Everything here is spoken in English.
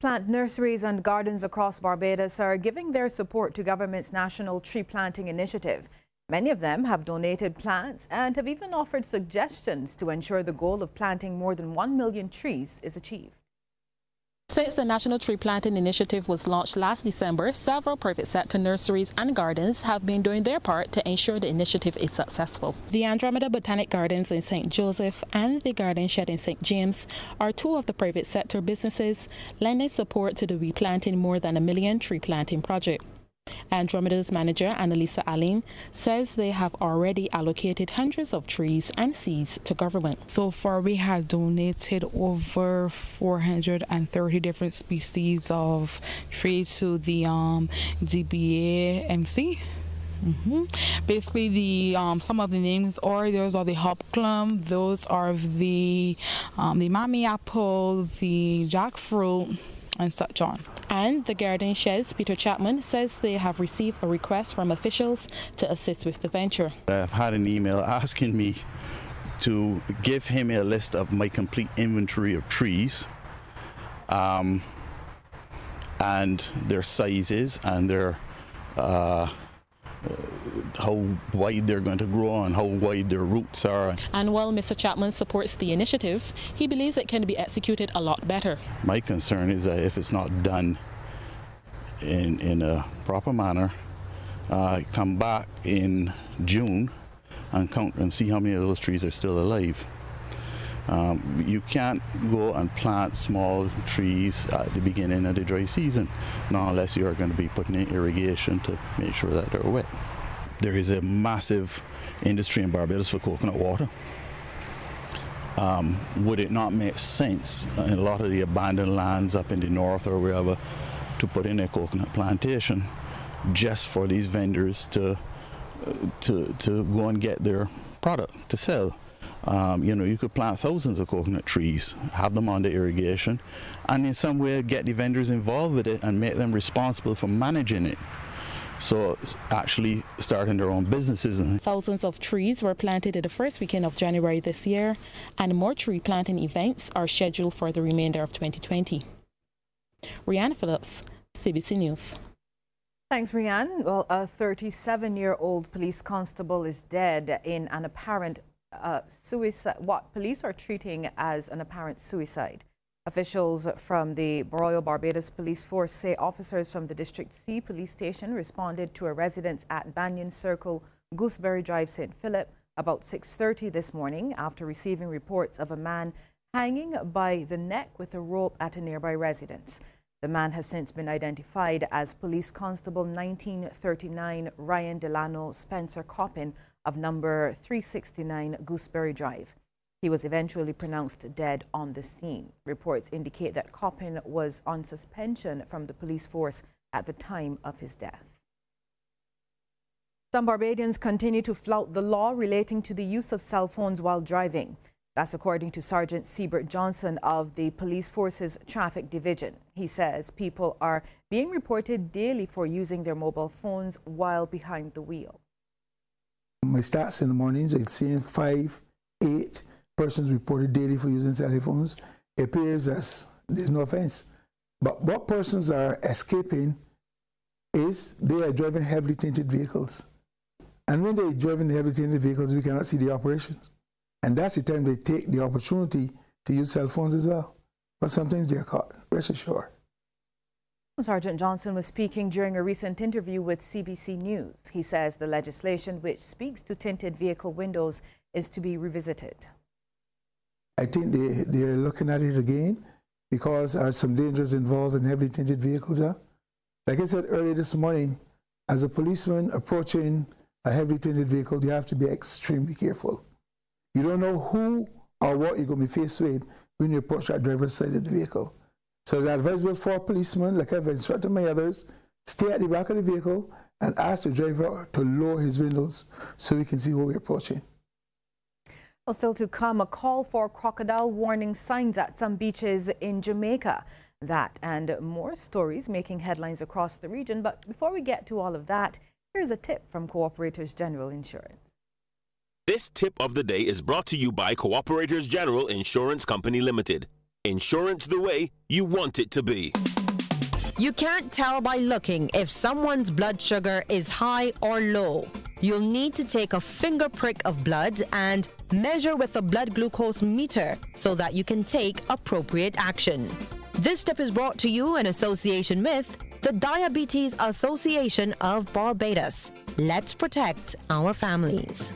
Plant nurseries and gardens across Barbados are giving their support to government's national tree planting initiative. Many of them have donated plants and have even offered suggestions to ensure the goal of planting more than 1 million trees is achieved. Since the National Tree Planting Initiative was launched last December, several private sector nurseries and gardens have been doing their part to ensure the initiative is successful. The Andromeda Botanic Gardens in St. Joseph and the Garden Shed in St. James are two of the private sector businesses lending support to the replanting more than 1 million tree planting project. Andromeda's manager, Annalisa Aline, says they have already allocated hundreds of trees and seeds to government. So far, we have donated over 430 different species of trees to the DBA MC. Basically, the some of the names are those are the hopplum, those are the mammy apple, the jackfruit, and such on. And the Garden Shed's Peter Chapman says they have received a request from officials to assist with the venture. I've had an email asking me to give him a list of my complete inventory of trees and their sizes and their how wide they're going to grow and how wide their roots are. And while Mr. Chapman supports the initiative, he believes it can be executed a lot better. My concern is that if it's not done in a proper manner, come back in June and count and see how many of those trees are still alive. You can't go and plant small trees at the beginning of the dry season, not unless you're going to be putting in irrigation to make sure that they're wet. There is a massive industry in Barbados for coconut water. Would it not make sense in a lot of the abandoned lands up in the north or wherever to put in a coconut plantation just for these vendors to go and get their product to sell? You know, you could plant thousands of coconut trees, have them under irrigation, and in some way get the vendors involved with it and make them responsible for managing it. So actually starting their own businesses. Thousands of trees were planted in the first weekend of January this year, and more tree planting events are scheduled for the remainder of 2020. Rianne Phillips, CBC News. Thanks, Rianne. Well, a 37-year-old police constable is dead in an apparent suicide, what police are treating as an apparent suicide. Officials from the Royal Barbados Police Force say officers from the District C police station responded to a residence at Banyan Circle, Gooseberry Drive, St. Philip about 6:30 this morning after receiving reports of a man hanging by the neck with a rope at a nearby residence. The man has since been identified as Police Constable 1939 Ryan Delano Spencer Coppin of number 369 Gooseberry Drive. He was eventually pronounced dead on the scene. Reports indicate that Coppin was on suspension from the police force at the time of his death. Some Barbadians continue to flout the law relating to the use of cell phones while driving. That's according to Sergeant Siebert Johnson of the Police Force's Traffic Division. He says people are being reported daily for using their mobile phones while behind the wheel. My stats in the mornings, I'd seen 5, 8 persons reported daily for using cell phones. It appears as there's no offense. But what persons are escaping is they are driving heavily tinted vehicles. And when they're driving heavily tinted vehicles, we cannot see the operations. And that's the time they take the opportunity to use cell phones as well. But sometimes they're caught, rest assured. Sergeant Johnson was speaking during a recent interview with CBC News. He says the legislation which speaks to tinted vehicle windows is to be revisited. I think they're looking at it again because there are some dangers involved in heavily tinted vehicles. Like I said earlier this morning, as a policeman approaching a heavily tinted vehicle, you have to be extremely careful. You don't know who or what you're going to be faced with when you approach that driver's side of the vehicle. So it's advisable for policemen, like I've instructed my others, stay at the back of the vehicle and ask the driver to lower his windows so we can see who we're approaching. Well, still to come, a call for crocodile warning signs at some beaches in Jamaica. That and more stories making headlines across the region. But before we get to all of that, here's a tip from Cooperators General Insurance. This tip of the day is brought to you by Cooperators General Insurance Company Limited. Insurance the way you want it to be. You can't tell by looking if someone's blood sugar is high or low. You'll need to take a finger prick of blood and measure with a blood glucose meter so that you can take appropriate action. This tip is brought to you in association with the Diabetes Association of Barbados. Let's protect our families.